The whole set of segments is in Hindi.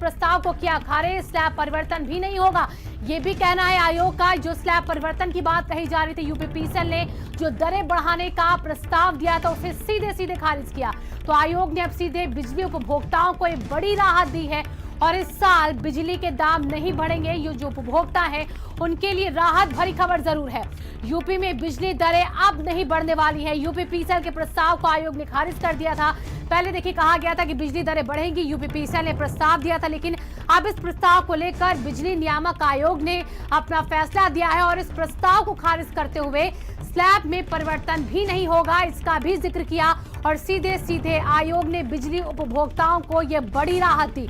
प्रस्ताव को किया खारिज, स्लैब परिवर्तन भी नहीं होगा, ये भी कहना है आयोग का। जो स्लैब परिवर्तन की बात कही जा रही थी, यूपीपीसीएल ने जो दरें बढ़ाने का प्रस्ताव दिया था उसे सीधे सीधे खारिज किया। तो आयोग ने अब सीधे बिजली उपभोक्ताओं को एक बड़ी राहत दी है और इस साल बिजली के दाम नहीं बढ़ेंगे। ये जो उपभोक्ता है उनके लिए राहत भरी खबर जरूर है। यूपी में बिजली दरें अब नहीं बढ़ने वाली है। यूपीपीसीएल के प्रस्ताव को आयोग ने खारिज कर दिया था। पहले देखिए कहा गया था कि बिजली दरें बढ़ेंगी, यूपीपीसीएल ने प्रस्ताव दिया था, लेकिन अब इस प्रस्ताव को लेकर बिजली नियामक आयोग ने अपना फैसला दिया है और इस प्रस्ताव को खारिज करते हुए स्लैब में परिवर्तन भी नहीं होगा, इसका भी जिक्र किया और सीधे सीधे आयोग ने बिजली उपभोक्ताओं को यह बड़ी राहत दी।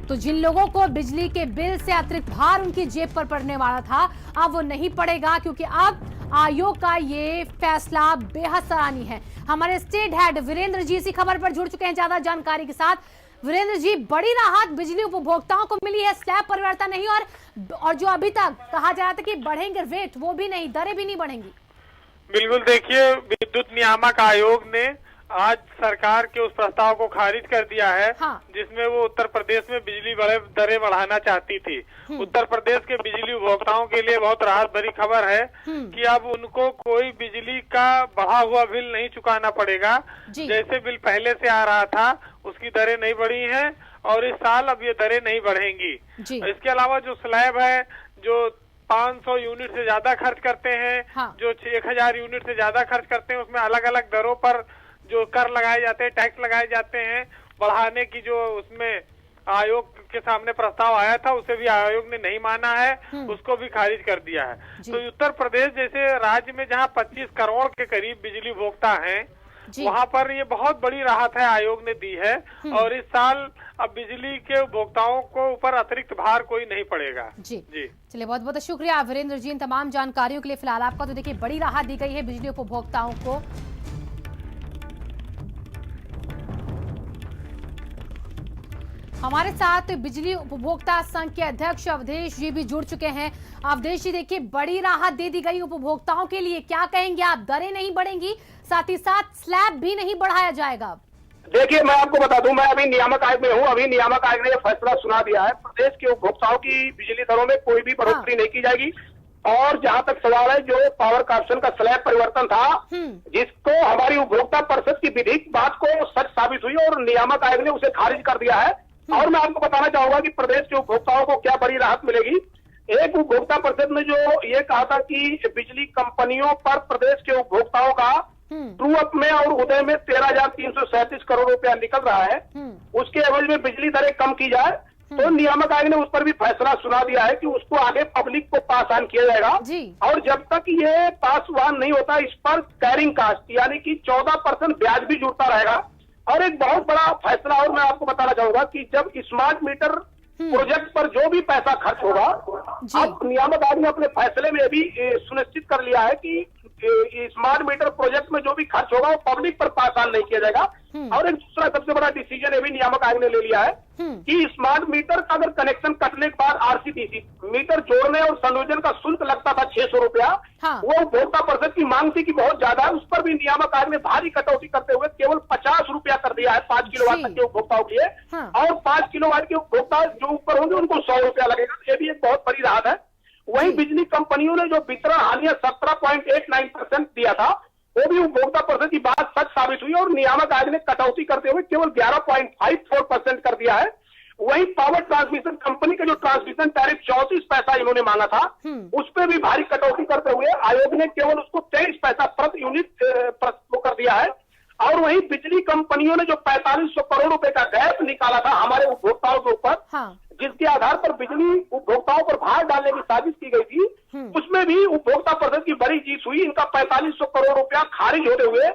तो जिन लोगों को बिजली के बिल से अतिरिक्त भार उनकी जेब पर पड़ने वाला था, अब वो नहीं पड़ेगा, क्योंकि अब आयोग का ये फैसला बेहद सराहनीय है। हमारे स्टेट हेड वीरेंद्र जी इसी खबर पर जुड़ चुके हैं ज्यादा जानकारी के साथ। वीरेंद्र जी, बड़ी राहत बिजली उपभोक्ताओं को मिली है, स्लैब परिवर्तन नहीं और जो अभी तक कहा जा रहा था कि बढ़ेंगे रेट, वो भी नहीं, दरें भी नहीं बढ़ेंगी। बिल्कुल, देखिए विद्युत नियामक आयोग ने आज सरकार के उस प्रस्ताव को खारिज कर दिया है। हाँ। जिसमें वो उत्तर प्रदेश में बिजली दरें बढ़ाना चाहती थी। उत्तर प्रदेश के बिजली उपभोक्ताओं के लिए बहुत राहत भरी खबर है कि अब उनको कोई बिजली का बढ़ा हुआ बिल नहीं चुकाना पड़ेगा। जैसे बिल पहले से आ रहा था उसकी दरें नहीं बढ़ी हैं और इस साल अब ये दरें नहीं बढ़ेंगी। इसके अलावा जो स्लैब है, जो 500 यूनिट से ज्यादा खर्च करते हैं, हाँ। जो 1000 यूनिट से ज्यादा खर्च करते हैं, उसमें अलग अलग दरों पर जो कर लगाए जाते हैं, टैक्स लगाए जाते हैं, बढ़ाने की जो उसमें आयोग के सामने प्रस्ताव आया था उसे भी आयोग ने नहीं माना है, उसको भी खारिज कर दिया है। तो उत्तर प्रदेश जैसे राज्य में जहां 25 करोड़ के करीब बिजली उपभोक्ता हैं, वहां पर ये बहुत बड़ी राहत है आयोग ने दी है और इस साल अब बिजली के उपभोक्ताओं को ऊपर अतिरिक्त भार कोई नहीं पड़ेगा। जी चलिए, बहुत बहुत शुक्रिया वीरेंद्र जी इन तमाम जानकारियों के लिए। फिलहाल आपका तो देखिए बड़ी राहत दी गई है बिजली उपभोक्ताओं को। हमारे साथ बिजली उपभोक्ता संघ के अध्यक्ष अवधेश जी भी जुड़ चुके हैं। अवधेश जी, देखिए बड़ी राहत दे दी गई उपभोक्ताओं के लिए, क्या कहेंगे आप? दरें नहीं बढ़ेंगी, साथ ही साथ स्लैब भी नहीं बढ़ाया जाएगा। देखिए, मैं आपको बता दूं, मैं अभी नियामक आयोग में हूं। अभी नियामक आयोग ने यह फैसला सुना दिया है, प्रदेश के उपभोक्ताओं की बिजली दरों में कोई भी बढ़ोतरी नहीं की जाएगी। और जहां तक सवाल है, जो पावर कॉर्पोरेशन का स्लैब परिवर्तन था, जिसको हमारी उपभोक्ता परिषद की विधिक बात को सच साबित हुई और नियामक आयोग ने उसे खारिज कर दिया है। और मैं आपको बताना चाहूंगा कि प्रदेश के उपभोक्ताओं को क्या बड़ी राहत मिलेगी। एक उपभोक्ता परिषद ने जो ये कहा था कि बिजली कंपनियों पर प्रदेश के उपभोक्ताओं का ट्रू अप में और उदय में 13,337 करोड़ रुपया निकल रहा है, उसके एवज में बिजली दरें कम की जाए, तो नियामक आयोग ने उस पर भी फैसला सुना दिया है कि उसको आगे पब्लिक को पास ऑन किया जाएगा। और जब तक ये पास ऑन नहीं होता, इस पर कैरिंग कास्ट यानी कि 14% ब्याज भी जुड़ता रहेगा। और एक बहुत बड़ा फैसला और मैं आपको बताना चाहूंगा कि जब स्मार्ट मीटर प्रोजेक्ट पर जो भी पैसा खर्च होगा, अब नियामक आयोग ने अपने फैसले में भी सुनिश्चित कर लिया है कि स्मार्ट मीटर प्रोजेक्ट में जो भी खर्च होगा वो पब्लिक पर पास ऑन नहीं किया जाएगा। और एक दूसरा सबसे बड़ा डिसीजन ये भी नियामक आयोग ने ले लिया है कि स्मार्ट मीटर का अगर कनेक्शन कटने के बाद आरसीटीसी मीटर जोड़ने और संयोजन का शुल्क लगता था 600 रुपया, वो उपभोक्ता परिषद की मांग थी कि बहुत ज्यादा है, उस पर भी नियामक आयोग ने भारी कटौती करते हुए केवल 50 रुपया कर दिया है 5 किलोवाट तक के उपभोक्ताओं के लिए। और 5 किलोवाट के उपभोक्ता जो ऊपर होंगे उनको 100 रुपया लगेगा। ये भी एक बहुत बड़ी राहत है। वहीं बिजली कंपनियों ने जो वितरण हानियां 17.89% दिया था, वो भी उपभोक्ता परिषद की बात सच साबित हुई और नियामक आयोग ने कटौती करते हुए केवल 11.54% कर दिया है। वहीं पावर ट्रांसमिशन कंपनी का जो ट्रांसमिशन टैरिफ 34 पैसा इन्होंने मांगा था, उस पर भी भारी कटौती करते हुए आयोग ने केवल उसको 23 पैसा प्रति यूनिट कर दिया है। और वहीं बिजली कंपनियों ने जो 4500 करोड़ रुपए का गैप निकाला था हमारे उपभोक्ताओं के ऊपर, जिसके आधार पर बिजली उपभोक्ताओं पर भार डालने की साजिश की गई थी, उसमें भी उपभोक्ता परिषद की बड़ी जीत हुई। इनका 4500 करोड़ रुपया खारिज होते हुए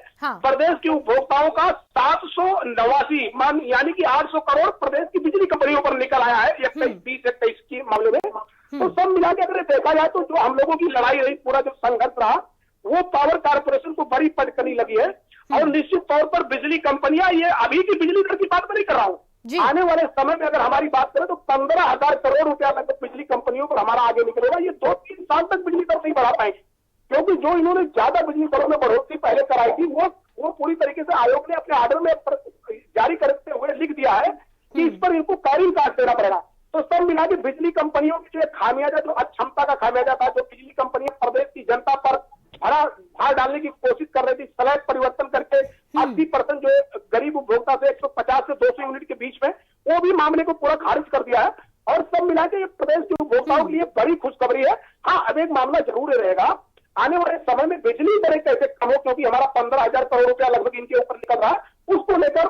प्रदेश के उपभोक्ताओं का 789 यानी कि 800 करोड़ प्रदेश की बिजली कंपनियों पर निकल आया है 21 के मामले में। तो सब मिला के अगर देखा जाए तो जो हम लोगों की लड़ाई रही, पूरा जो संघर्ष रहा, वो पावर कॉर्पोरेशन को बड़ी पटकनी लगी है। और निश्चित तौर पर बिजली कंपनियां, ये अभी की बिजली दर की बात मैं नहीं कर रहा हूँ, आने वाले समय में अगर हमारी बात करें तो 15,000 करोड़ रुपया तक तो बिजली कंपनियों पर हमारा आगे निकलेगा। ये 2-3 साल तक बिजली दर नहीं बढ़ा पाएंगे, क्योंकि जो इन्होंने ज्यादा बिजली दरों में बढ़ोतरी पहले कराई थी, वो पूरी तरीके से आयोग ने अपने आर्डर में जारी करते हुए लिख दिया है कि इस पर इनको कैरिंग काट देना पड़ेगा। तो सब मिला के बिजली कंपनियों की जो खामियाजा, जो अक्षमता का खामियाजा था, जो बिजली कंपनियां प्रदेश की जनता पर भार डालने की कोशिश कर रही थी, स्लैब परिवर्तन करके 80% जो गरीब उपभोक्ता से 150 से 200 यूनिट के बीच में, वो भी मामले को पूरा खारिज कर दिया है। और सब मिला के प्रदेश के उपभोक्ताओं के लिए बड़ी खुशखबरी है। हाँ, अब एक मामला जरूर रहेगा, आने वाले समय में बिजली दरें कैसे कम हो, क्योंकि हमारा 15,000 करोड़ रुपया लगभग इनके ऊपर निकल रहा है, उसको लेकर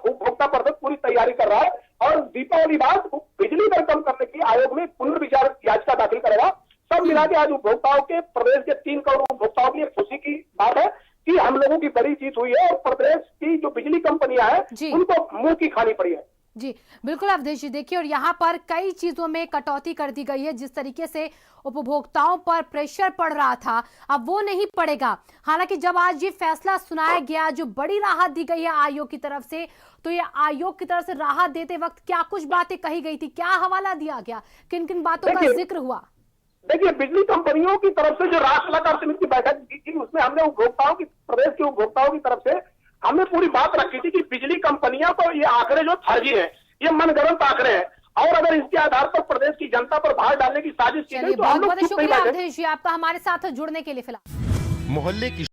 उपभोक्ता परिषद पूरी तैयारी कर रहा है। और दीपावली बाद बिजली दर कम करने के लिए आयोग में पुनर्विचार याचिका दाखिल करेगा। सब मिला के आज उपभोक्ताओं के, प्रदेश के 3 करोड़ उपभोक्ताओं के लिए खुशी की बात है कि हम लोगों की बड़ी जीत हुई है और प्रदेश की जो बिजली कंपनियां हैं उनको मुंह की खानी पड़ी है। जी बिल्कुल अवधेश जी, देखिए और यहाँ पर कई चीजों में कटौती कर दी गई है। जिस तरीके से उपभोक्ताओं पर प्रेशर पड़ रहा था, अब वो नहीं पड़ेगा। हालांकि जब आज ये फैसला सुनाया गया, जो बड़ी राहत दी गई है आयोग की तरफ से, तो ये आयोग की तरफ से राहत देते वक्त क्या कुछ बातें कही गई थी, क्या हवाला दिया गया, किन किन बातों का जिक्र हुआ? देखिए, बिजली कंपनियों की तरफ से जो राष्ट्र सलाहकार समिति की बैठक की थी, उसमें हमने उपभोक्ताओं की, प्रदेश के उपभोक्ताओं की तरफ से हमने पूरी बात रखी थी कि बिजली कंपनियां को ये आंकड़े जो फर्जी है, ये मनगढ़ंत आंकड़े हैं, और अगर इसके आधार पर प्रदेश की जनता पर भार डालने की साजिश की गई तो हम लोग बहुत शुक्रिया अवधेश जी आपका हमारे साथ जुड़ने के लिए। फिलहाल मोहल्ले की